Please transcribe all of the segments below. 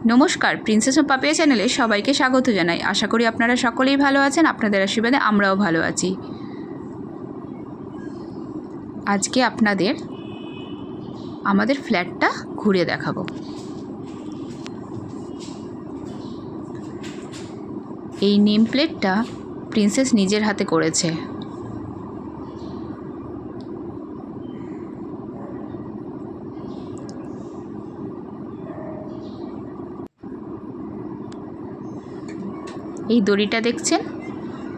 नमस्कार प्रिंसेस पापिया चैनेले सबाइके स्वागत जानाई। आशा करी आपनारा सकलेई भालो आछेन। आपनादेर आशीर्वादे आमराओ भालो आछि। आजके आपनादेर आमादेर फ्लैटटा घुरे देखाबो। এই নেম প্লেটটা প্রিন্সেস নিজের হাতে করেছে। এই দড়িটা দেখছেন,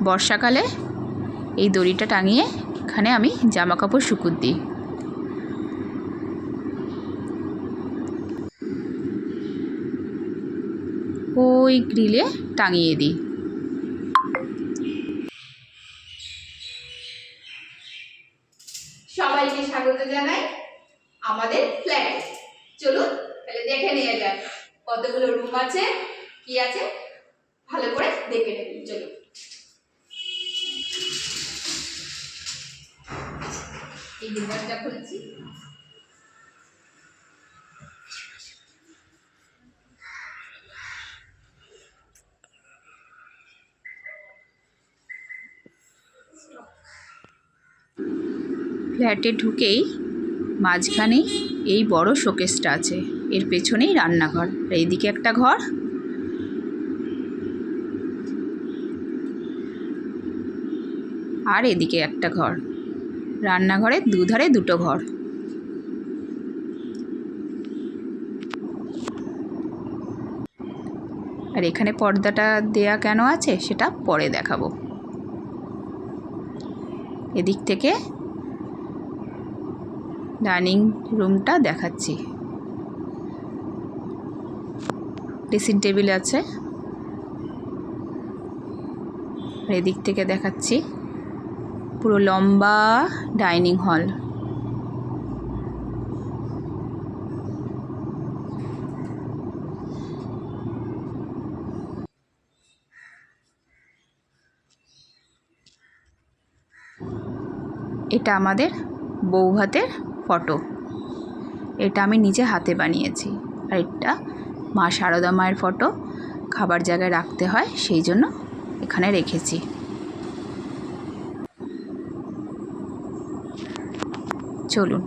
বর্ষাকালে এই দড়িটা টাঙিয়ে এখানে আমি জামা কাপড় শুকুত দিই। ওই গ্রিলে টাঙিয়ে দিই। সবাইকে স্বাগত জানাই আমাদের ফ্ল্যাটে। চলুন তাহলে দেখে নিয়ে যাক কতগুলো রুম আছে, কি আছে, ভালো করে দেখে নেব। চলুন। এই দরজাটা খুলছি। ফ্ল্যাটে ঢুকেই মাঝখানেই এই বড় শোকেসটা আছে, এর পেছনেই রান্নাঘর। আর এইদিকে একটা ঘর, আর এদিকে একটা ঘর। রান্নাঘরের দুধারে দুটো ঘর। আর এখানে পর্দাটা দেয়া কেন আছে সেটা পরে দেখাবো। এদিক থেকে ডাইনিং রুমটা দেখাচ্ছি। ড্রেসিং টেবিল আছে। আর এদিক থেকে দেখাচ্ছি পুরো লম্বা ডাইনিং হল। এটা আমাদের বৌভাতের ফটো। এটা আমি নিজে হাতে বানিয়েছি। আর এটা মা শারদা মায়ের ফটো, খাবার জায়গায় রাখতে হয় সেই জন্য এখানে রেখেছি। চলুন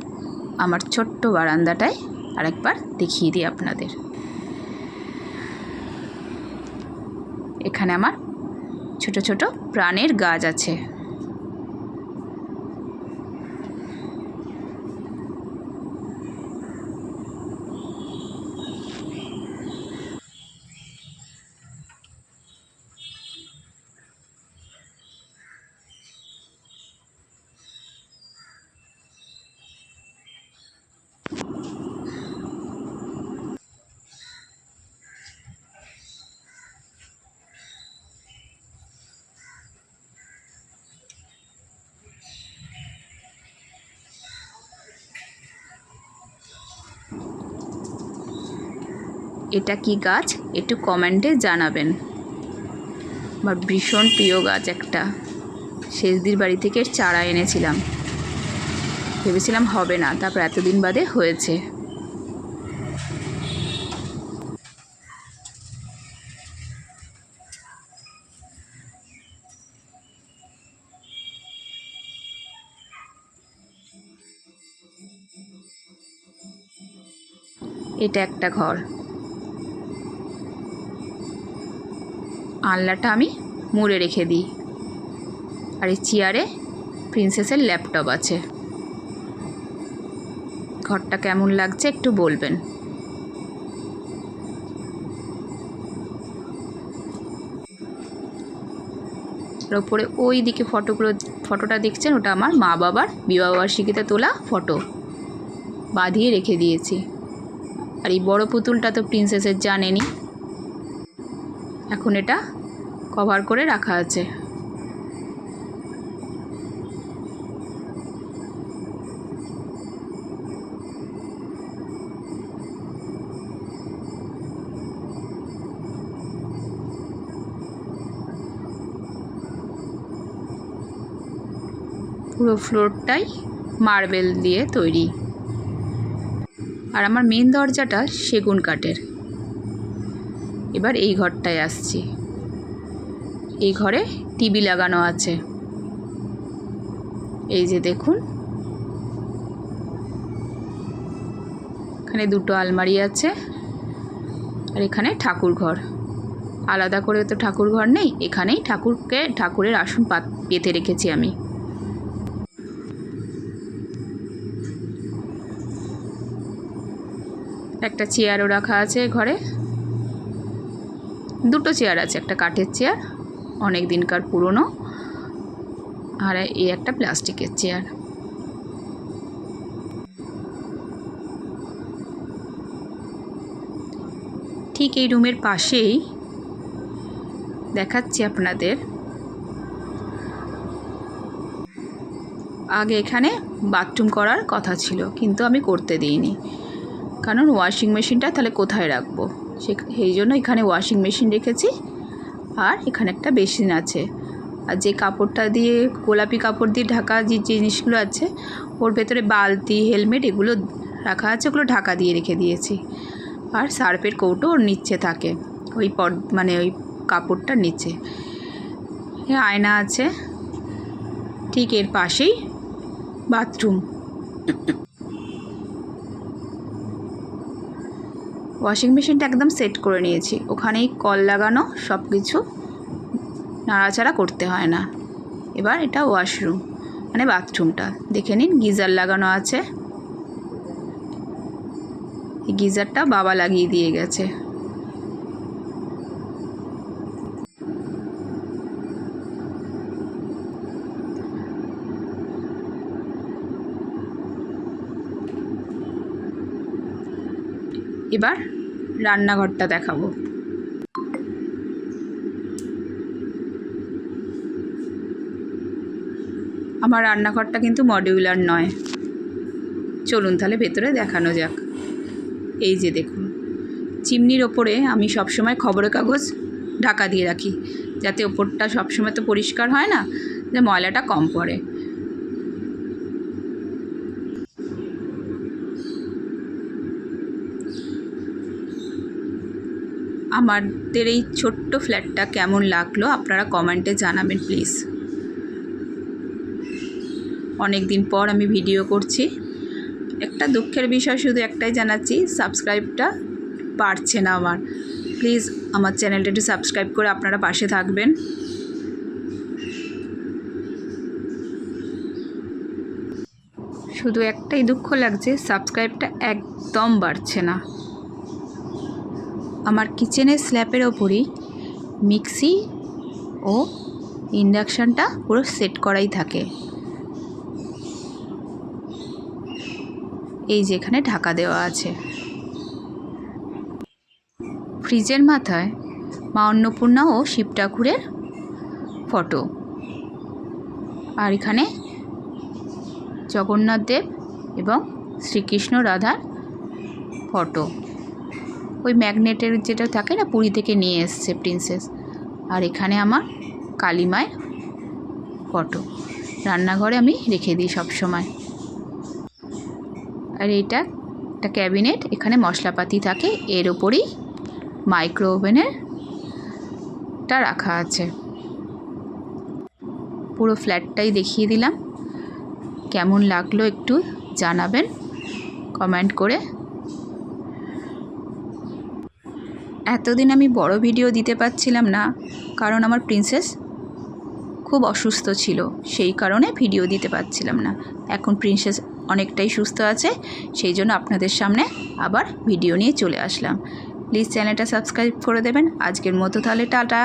আমার ছোট্ট বারান্দাটায় আরেকবার দেখিয়ে দিই আপনাদের। এখানে আমার ছোট ছোট প্রাণের গাছ আছে। এটা কি গাছ একটু কমেন্টে জানাবেন। আমার ভীষণ প্রিয় গাছ একটা। শেষদির বাড়ি থেকে চারা এনেছিলাম, ভেবেছিলাম হবে না, তারপর এতদিন বাদে হয়েছে। এটা একটা ঘর। আলনাটা আমি মুড়ে রেখে দিই। আর এই চেয়ারে প্রিন্সেসের ল্যাপটপ আছে। ঘরটা কেমন লাগছে একটু বলবেন। আর ওপরে ওই দিকে ফটোটা দেখছেন, ওটা আমার মা বাবার বিবাহবার্ষিকীতে তোলা ফটো, বাঁধিয়ে রেখে দিয়েছি। আর এই বড় পুতুলটা তো প্রিন্সেসের জানেনই, এখন এটা কভার করে রাখা আছে। পুরো ফ্লোরটাই মার্বেল দিয়ে তৈরি। আর আমার মেন দরজাটা সেগুন কাঠের। এবার এই ঘরটায় আসছি। এই ঘরে টিভি লাগানো আছে, এই যে দেখুন। এখানে দুটো আলমারি আছে, আর এখানে ঠাকুর ঘর। আলাদা করে তো ঠাকুর ঘর নেই, এখানেই ঠাকুরের আসন পেতে রেখেছি আমি। একটা চেয়ারও রাখা আছে ঘরে, দুটো চেয়ার আছে, একটা কাঠের চেয়ার অনেক দিনকার পুরনো, আর এই একটা প্লাস্টিকের চেয়ার। ঠিক এই রুমের পাশেই দেখাচ্ছি আপনাদের, আগে এখানে বাথরুম করার কথা ছিল, কিন্তু আমি করতে দিইনি, কারণ ওয়াশিং মেশিনটা তাহলে কোথায় রাখবো, সেই জন্য এখানে ওয়াশিং মেশিন রেখেছি। আর এখানে একটা বেসিন আছে, আর যে কাপড়টা দিয়ে গোলাপি কাপড় দিয়ে ঢাকা যে জিনিসগুলো আছে, ওর ভেতরে বালতি হেলমেট এগুলো রাখা আছে, ওগুলো ঢাকা দিয়ে রেখে দিয়েছি। আর সার্ফের কৌটো ওর নিচে থাকে, ওই ওই কাপড়টার নিচে। আয়না আছে, ঠিক এর পাশেই বাথরুম। ওয়াশিং মেশিনটা একদম সেট করে নিয়েছি, ওখানেই কল লাগানো, সব কিছু নাড়াচাড়া করতে হয় না। এবার এটা ওয়াশরুম, মানে বাথরুমটা দেখে নিন। গিজার লাগানো আছে, এই গিজারটা বাবা লাগিয়ে দিয়ে গেছে। এবার রান্নাঘরটা দেখাবো। আমার রান্নাঘরটা কিন্তু মডিউলার নয়, চলুন তাহলে ভেতরে দেখানো যাক। এই যে দেখুন, চিমনির ওপরে আমি সবসময় খবরের কাগজ ঢাকা দিয়ে রাখি, যাতে ওপরটা সবসময় তো পরিষ্কার হয় না, যে ময়লাটা কম পড়ে। আমাদের এই ছোট্ট ফ্ল্যাটটা কেমন লাগলো আপনারা কমেন্টে জানাবেন প্লিজ। অনেক দিন পর আমি ভিডিও করছি, একটা দুঃখের বিষয় শুধু একটাই জানাচ্ছি, সাবস্ক্রাইবটা পারছে না আমার। প্লিজ আমার চ্যানেলটা একটু সাবস্ক্রাইব করে আপনারা পাশে থাকবেন। শুধু একটাই দুঃখ লাগছে, সাবস্ক্রাইবটা একদম বাড়ছে না। আমার কিচেনের স্ল্যাবের ওপরই মিক্সি ও ইন্ডাকশানটা পুরো সেট করাই থাকে। এই যে এখানে ঢাকা দেওয়া আছে। ফ্রিজের মাথায় মা অন্নপূর্ণা ও শিব ঠাকুরের ফটো, আর এখানে জগন্নাথ দেব এবং শ্রীকৃষ্ণ রাধার ফটো, ওই ম্যাগনেটের যেটা থাকে না, পুরী থেকে নিয়ে এসছে প্রিন্সেস। আর এখানে আমার কালী মায়ের ফটো রান্নাঘরে আমি রেখে দিই সব সময়। আর এইটা একটা ক্যাবিনেট, এখানে মশলাপাতি থাকে, এর ওপরই মাইক্রো ওভেনেরটা রাখা আছে। পুরো ফ্ল্যাটটাই দেখিয়ে দিলাম, কেমন লাগলো একটু জানাবেন কমেন্ট করে। এতদিন আমি বড় ভিডিও দিতে পারছিলাম না, কারণ আমার প্রিন্সেস খুব অসুস্থ ছিল, সেই কারণে ভিডিও দিতে পারছিলাম না। এখন প্রিন্সেস অনেকটাই সুস্থ আছে, সেই জন্য আপনাদের সামনে আবার ভিডিও নিয়ে চলে আসলাম। প্লিজ চ্যানেলটা সাবস্ক্রাইব করে দেবেন। আজকের মতো তাহলে টাটা।